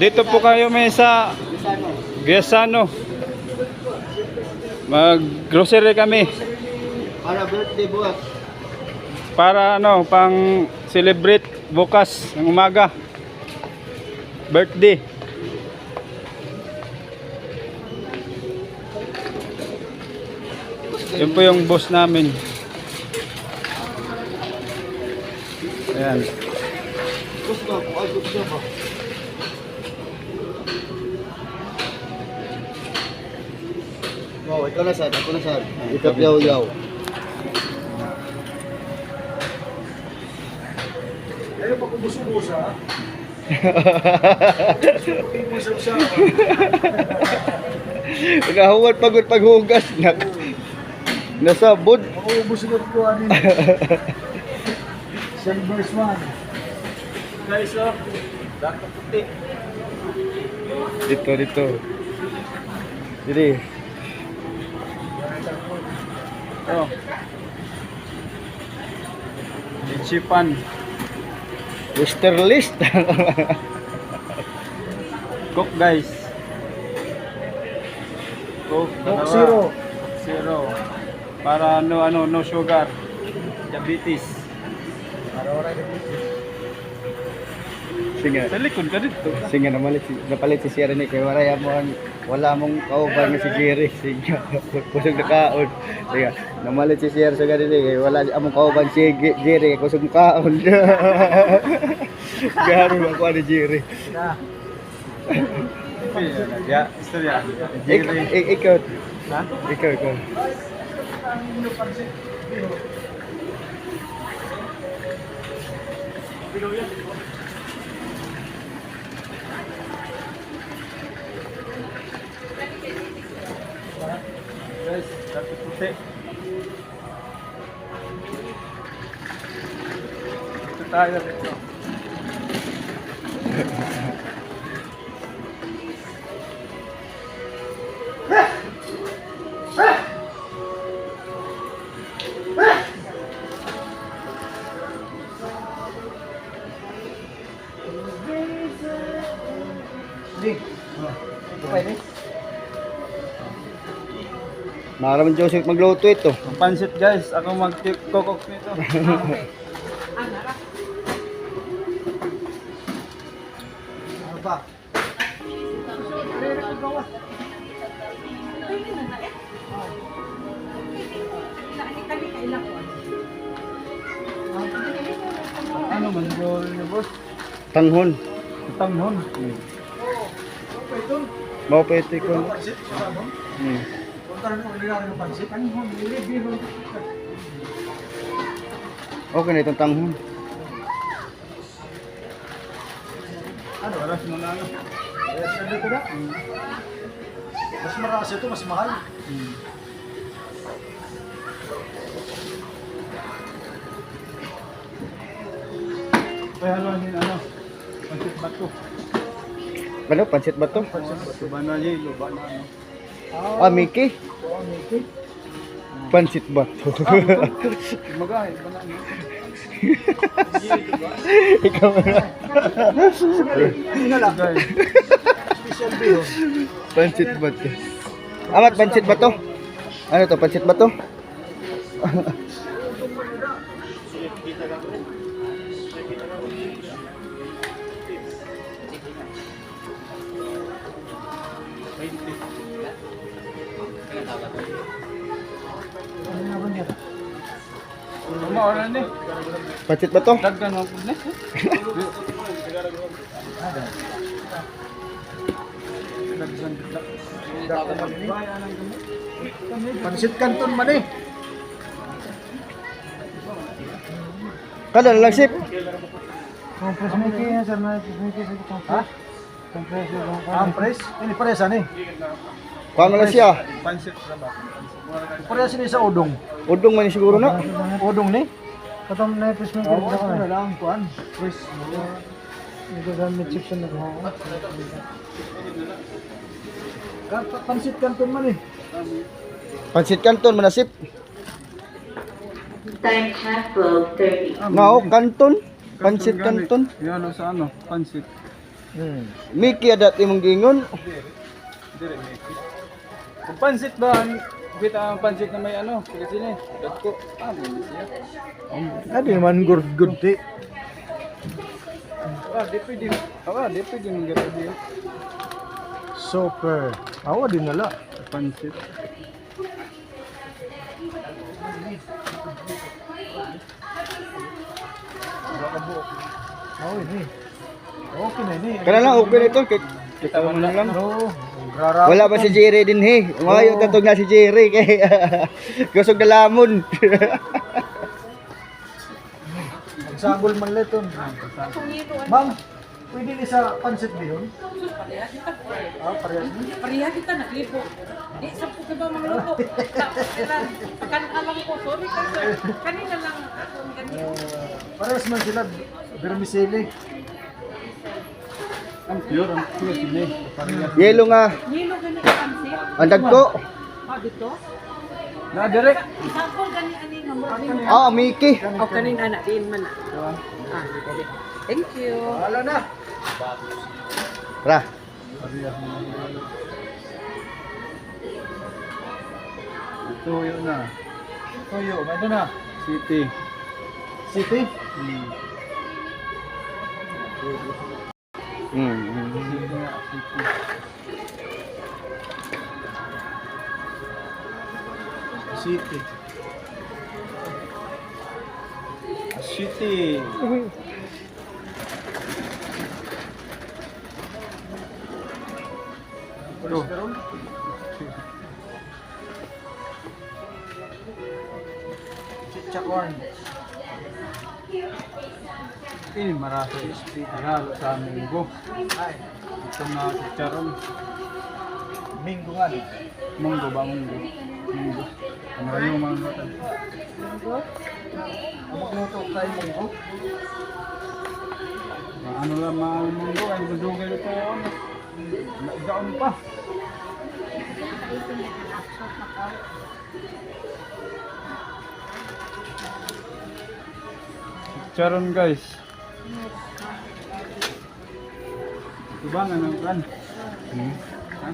Dito po kayo may sa Gesano. Mag-grocery kami. Para birthday bukas. Para ano, pang celebrate bukas ng umaga. Birthday. Yun po yung boss namin. Ayan. Gusto ko, ay gusto ko. Oh, ikaw na sad, ako na sad. Ikap yaw-yaw. Ayaw pa kung buso-busa. Buso-busa. Nagahuwad pagod paghugas. Nasabod. Ako busugot ko anin. Silver's one. Guys, oh. Dako puti. Dito. Jadi. Oh. Ichipan. Mister List. Coke guys. Coke Coke dalawa. Zero. Zero. Para no sugar. Diabetes. Araw-araw dito. Singa. Sa likod ka dito. Singa napalit si Sierra ni kay wala mong kauban nga si Jerry. Singa. Kusog na kaon. Singa. Namalit si Sierra sa ganito kay wala among kauban si Jerry kusog na kaon. Garo ako ni Jerry. Na. Ya, istorya. Ikaw. Ha? Ikaw. Guys, dati puti. Ito tayo dito. Di. Pwede. Maraming Joseph magluto ito. Ang pansit guys, ako mag-cook nito. Ano ba? Ano man siguro niyo boss? Tanghon. Tanghon. Mau pwede ko. Pansit, ano? Puntahan mo, nilalagay ng pansit. Ano mo, nilibiro. Okay na itong tanghon. Ano? Oras mo na ano. Yes, nandito na. Mas marasa ito, mas mahal. Kaya ano din ano? Pansit bato. Ano, pansit ba to? Luba na yelo, luba na ano. Ah, Mickey. Oo, Mickey. Pansit ba to? Magahe, ba na ano? Ikaw na. Hindi na lang. Guys, Special biho. Pansit ba to? Amat, pansit ba to? Ano to, pansit ba to? Ano na ba niya? Umaoran ni. Pansit ba to? Daggan mo pud ni. Pansit Canton man eh. Kada lang sip. Compress Mickey yan, sir. Mickey sa compress. Compress yung compress. Ini paresa ni. Kuha mo lang siya. Pansit ra ba? Paresa ni sa udong. Udong man siguro na. Udong ni. Katam na press Mickey sa kanya. Lang kuan. Press. Ito gamit section na ko. Pansit Canton man eh. Pansit Canton manasip. Time check 12:30. Nao, Canton. Pansit Canton. Yan sa ano? Pansit. Mickey adat imong gingon. Dire Mickey. Kung pansit ba, kita ang pansit na may ano, sige sini. Dagko. Mo siya. Adi man good di. Depende. Depende ng gato diyo. Super. Awa din nala. Pansit. Awa ini. Okay na ini. Kana lang okay nito kay kita mo lang. No. Wala ba si Jerry din he? Ngayon tatog na si Jerry kay kusog na lamon. Magsagol man leton. Ma'am, pwede ni sa pansit ba yun? Parehas ni. Pariha kita naglibo. Di sa po ka ba mga luto? Kan alam ko, sorry ka sir. Kanina lang ako ganito. Parehas man sila. Vermicelli. Ang pure sini. Yelo nga. Nilo gani ka pansit. Ang dagko. Dito? Na direct. Isapol gani ani nga mo. Ah, Mickey. O kanina na din man na. Dito. Thank you. Wala na. Ra. Tuyo na. Toyo. May doon na. City. City. City. City. Cholesterol. Chichacorn. Ini marasa halo sa munggo. Ay, Ito na chicharon. minggo nga di. Munggo ba munggo? Munggo. Ano yung mga bata? Magluto tayo minggo. Ano lang mga munggo ay gudugay ito ano. Nagdaon pa. Chicharon guys. Diba nga ng plan? Ha?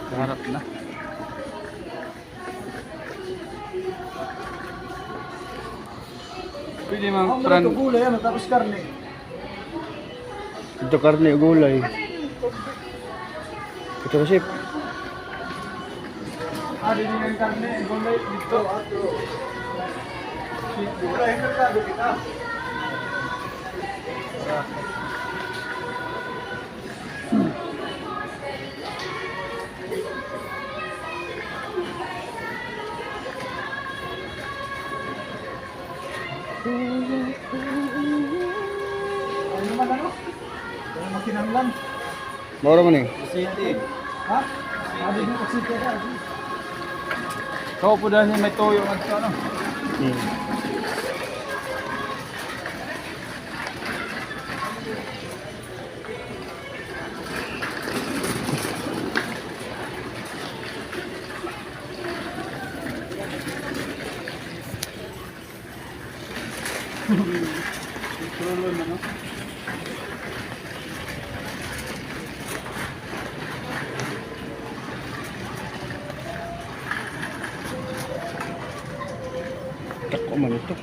Sa harap na. Pwede mga Ang plan. mga gulay ano tapos karne. Ito karne o gulay. Ito kasi Di yung karne, gulay dito. Gulay merkado kita. Ano naman ano? Ano makinanglan? moro man eh. City. Ha? Sabi mo kasi kaya. Kau po dahil may toyo at ano. Tulo na no. Tako man ito.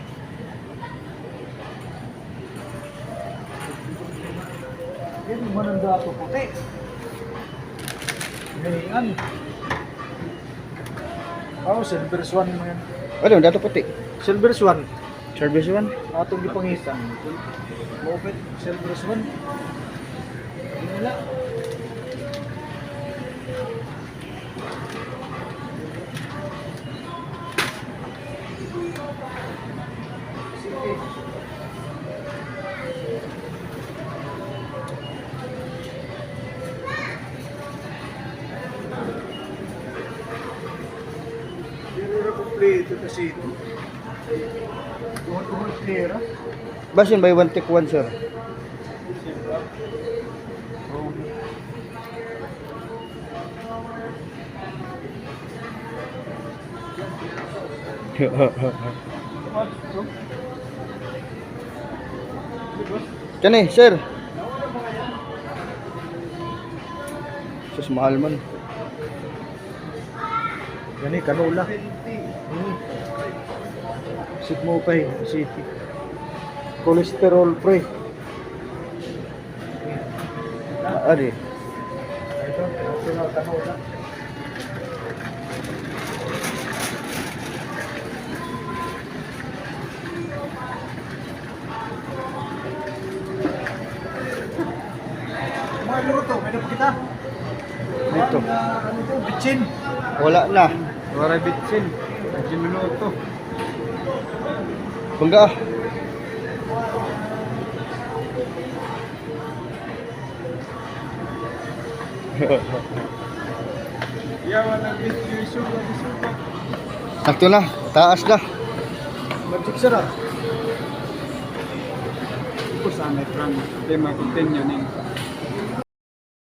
Yan mo nang dato puti. Ngayon. Oh, silver swan mo yan. Ano, dato puti. Silver swan. Service one. Atong gipangitan. Moped, silver swan. Wala. Pero kompleto kasi ito. Tuhod-tuhod clear. Basin by one take one sir. Kani sir. Sus, mahal man. Yan eh, canola. Sit mo kay city. Cholesterol free. Ari. Ito, national canola. Mga luto, may napakita. Dito. Ano ito, bitchin. Wala na. Wala bitsin. 15 minuto. Bangga. Yawa ng bitsin. Suga. Sakto na. Taas na. Magic sarap. Ito sana, Frank. Tema continue ning